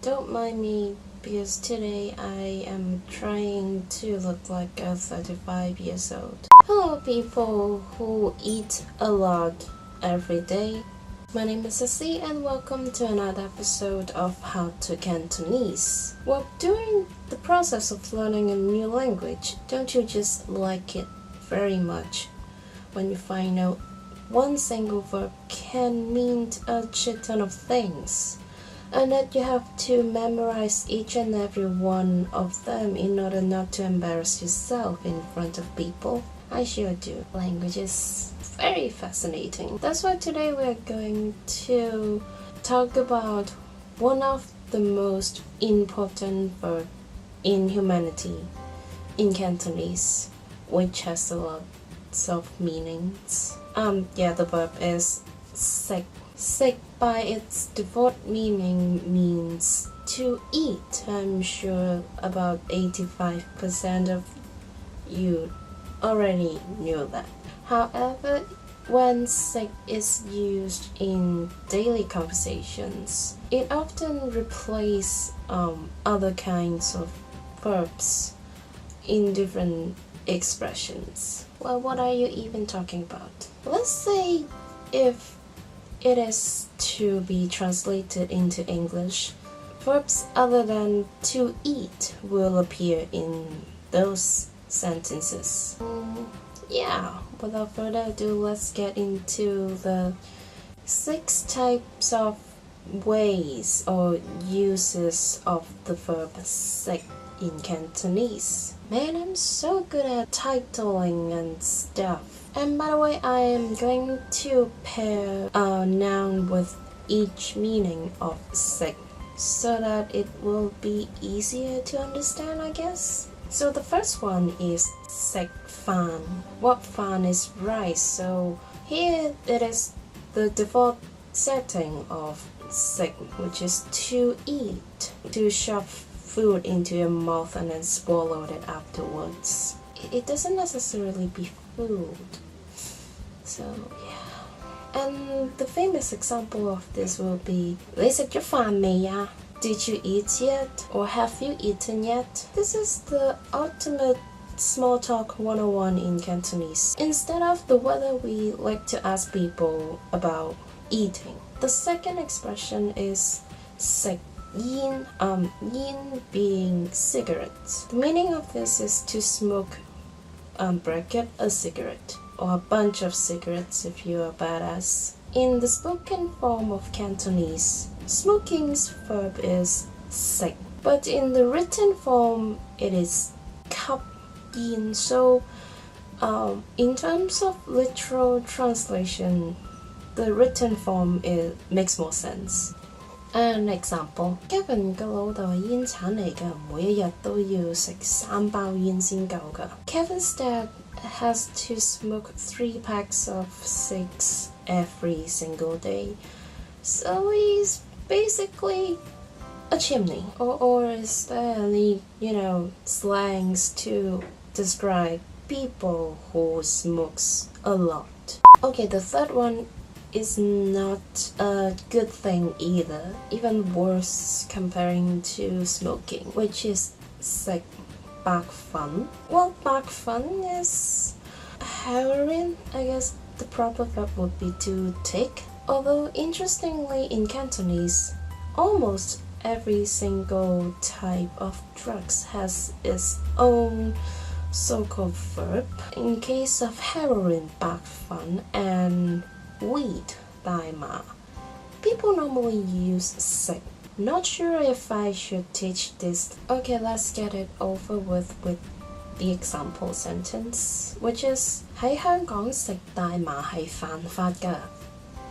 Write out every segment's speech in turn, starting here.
Don't mind me because today I am trying to look like a 35 years old. Hello people who eat a lot every day. My name is Ceci and welcome to another episode of How to Cantonese. Well, during the process of learning a new language, don't you just like it very much when you find out one single verb can mean a shit ton of things? And that you have to memorize each and every one of them in order not to embarrass yourself in front of people. I sure do. Language is very fascinating. That's why today we're going to talk about one of the most important verbs in humanity in Cantonese, which has a lot of meanings. The verb is sek. Sek by its default meaning means to eat. I'm sure about 85% of you already knew that. However, when sek is used in daily conversations, it often replaces other kinds of verbs in different expressions. Well, what are you even talking about? Let's say if it is to be translated into English, verbs other than to eat will appear in those sentences. Without further ado, let's get into the 6 types of ways or uses of the verb sek in Cantonese. Man, I'm so good at titling and stuff. And by the way, I am going to pair a noun with each meaning of sek so that it will be easier to understand, I guess. So the first one is sek fan. What fan is rice? So here it is the default setting of sek, which is to eat, to shove food into your mouth and then swallow it afterwards. It doesn't necessarily be food. So yeah. And the famous example of this will be 你食咗飯未啊? Did you eat yet? Or have you eaten yet? This is the ultimate small talk 101 in Cantonese. Instead of the weather, we like to ask people about eating. The second expression is sek yin, yin being cigarettes. The meaning of this is to smoke bracket a cigarette or a bunch of cigarettes if you're a badass. In the spoken form of Cantonese, smoking's verb is sek, but in the written form it is kap yin. So in terms of literal translation, the written form makes more sense. An example, Kevin 嘅老豆係煙鏟嚟㗎，每一日都要食3包煙先夠㗎。Kevin's dad has to smoke 3 packs of cigs every single day. So he's basically a chimney. Or is there any, slangs to describe people who smokes a lot? Okay, the third one is not a good thing either, even worse comparing to smoking, which is sek bak fun. Well, bak fun is heroin. I guess the proper verb would be to take. Although interestingly in Cantonese, almost every single type of drugs has its own so-called verb. In case of heroin, bak fun, and weed, daima, people normally use sek. Not sure if I should teach this. Okay, let's get it over with the example sentence, which is 喺香港食大麻係犯法㗎.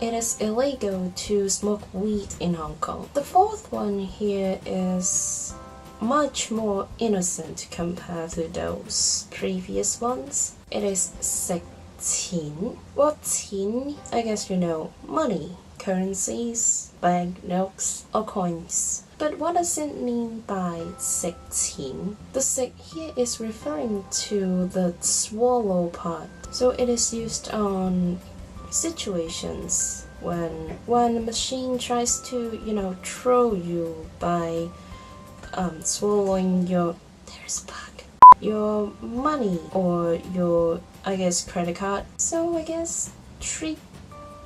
It is illegal to smoke weed in Hong Kong. The fourth one here is much more innocent compared to those previous ones. It is sek Qin. Well, Qin, I guess you know, money, currencies, banknotes, or coins. But what does it mean by sek Qin? The sek here is referring to the swallow part. So it is used on situations when a machine tries to, throw you by swallowing your money or your, I guess, credit card. So I guess treat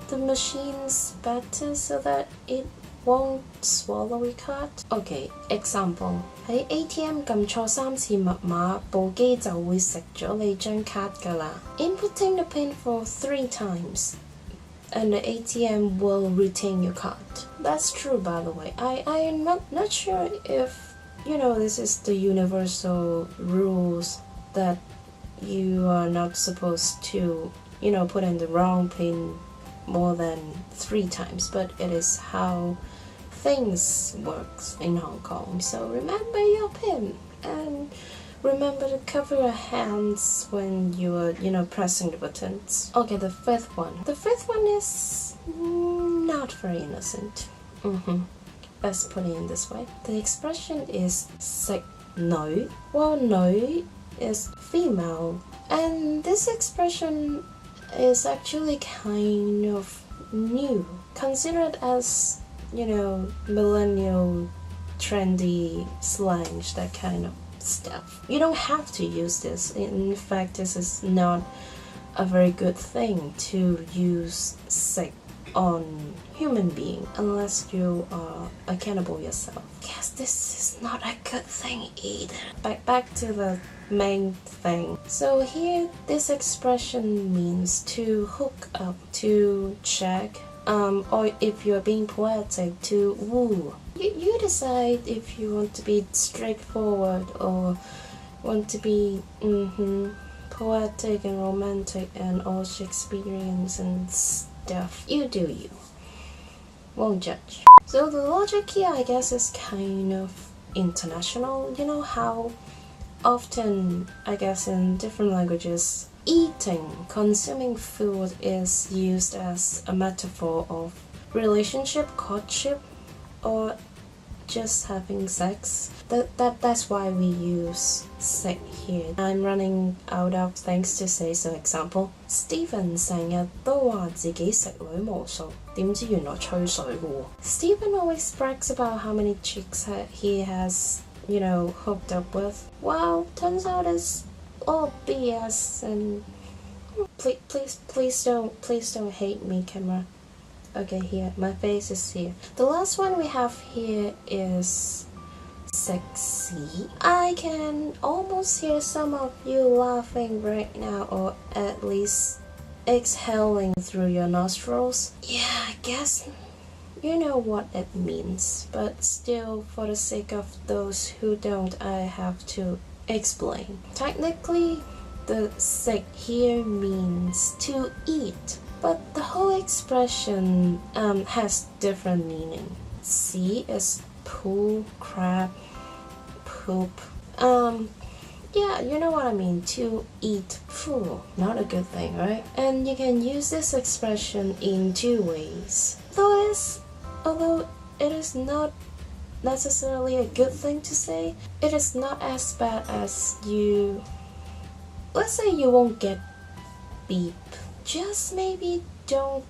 the machines better so that it won't swallow your card. Okay, example. 喺 ATM 撳錯3次密碼，部機就會食咗你張卡㗎啦。Inputting the PIN for 3 times and the ATM will retain your card. That's true, by the way. I am not sure if, this is the universal rules that you are not supposed to, put in the wrong PIN more than 3 times, but it is how things works in Hong Kong. So remember your PIN and remember to cover your hands when you are, pressing the buttons. Okay, the fifth one. The fifth one is not very innocent. Let's put it in this way. The expression is 食女. Well, 女 is female, and this expression is actually kind of new, considered as, millennial trendy slang, that kind of stuff. You don't have to use this. In fact, this is not a very good thing to use sick on human being unless you are a cannibal yourself. Yes, this is not a good thing either. Back to the main thing. So here, this expression means to hook up, to check, or if you're being poetic, to woo. You decide if you want to be straightforward or want to be poetic and romantic and all Shakespearean and stuff. You do you. Won't judge. So the logic here, I guess, is kind of international. You know how often, I guess, in different languages, eating, consuming food is used as a metaphor of relationship, courtship, or just having sex. That's why we use sex here. I'm running out of things to say, so example, Stephen 成日都話自己食女無數，點知原來吹水嘅喎。Stephen always brags about how many chicks he has, hooked up with. Well, turns out it's all BS, and please don't hate me, camera. Okay, here, my face is here. The last one we have here is sexy. I can almost hear some of you laughing right now, or at least exhaling through your nostrils. Yeah, I guess you know what it means, but still, for the sake of those who don't, I have to explain. Technically, the sick here means to eat, but the whole expression has different meaning. See is pool, crab, poop. Yeah, you know what I mean, to eat food. Not a good thing, right? And you can use this expression in 2 ways. Although it is not necessarily a good thing to say, it is not as bad as let's say you won't get beep. Just maybe don't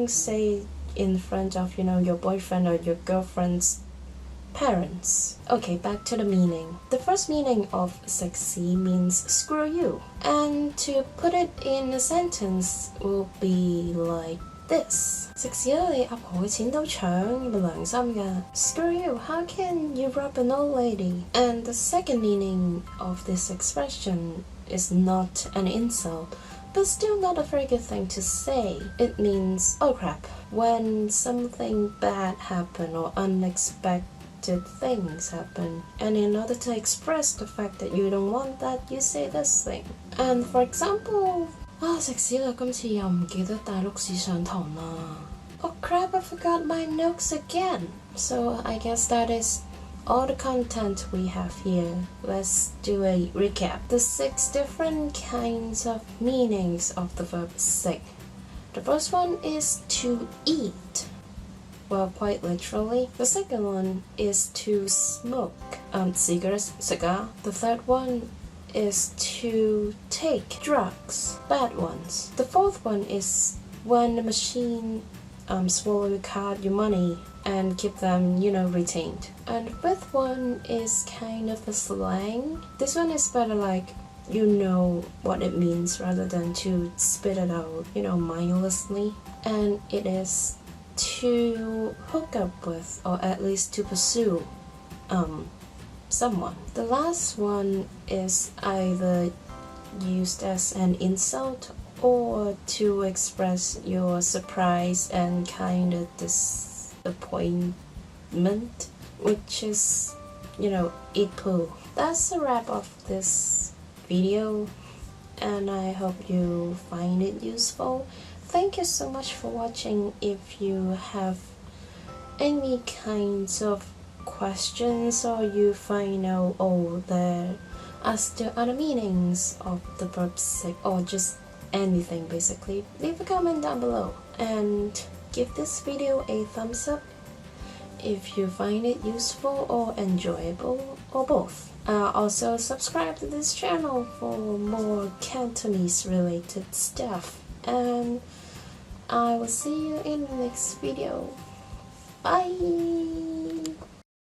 say in front of, your boyfriend or your girlfriend's parents. Okay, back to the meaning. The first meaning of sexy means screw you. And to put it in a sentence will be like this. 食屎啦你阿婆嘅錢都搶，有冇良心㗎? Screw you, how can you rob an old lady? And the second meaning of this expression is not an insult, but still not a very good thing to say. It means, oh crap, when something bad happens or unexpected things happen, and in order to express the fact that you don't want that, you say this thing. And for example, 食屎啦，今次又唔記得帶碌屎上堂啦。Oh crap, I forgot my notes again. So I guess that is all the content we have here. Let's do a recap. The 6 different kinds of meanings of the verb sick. The first one is to eat. Well, quite literally. The second one is to smoke. Cigar. The third one is to take drugs, bad ones. The fourth one is when the machine swallow your card, your money, and keep them, retained. And fifth one is kind of a slang. This one is better like you know what it means rather than to spit it out, mindlessly. And it is to hook up with, or at least to pursue someone. The last one is either used as an insult or to express your surprise and kind of disappointment, which is, eat poo. That's the wrap of this video, and I hope you find it useful. Thank you so much for watching. If you have any kinds of questions or you find out there are still other meanings of the verb or just anything, basically, leave a comment down below and give this video a thumbs up if you find it useful or enjoyable, or both. Also subscribe to this channel for more Cantonese related stuff, and I will see you in the next video. Bye!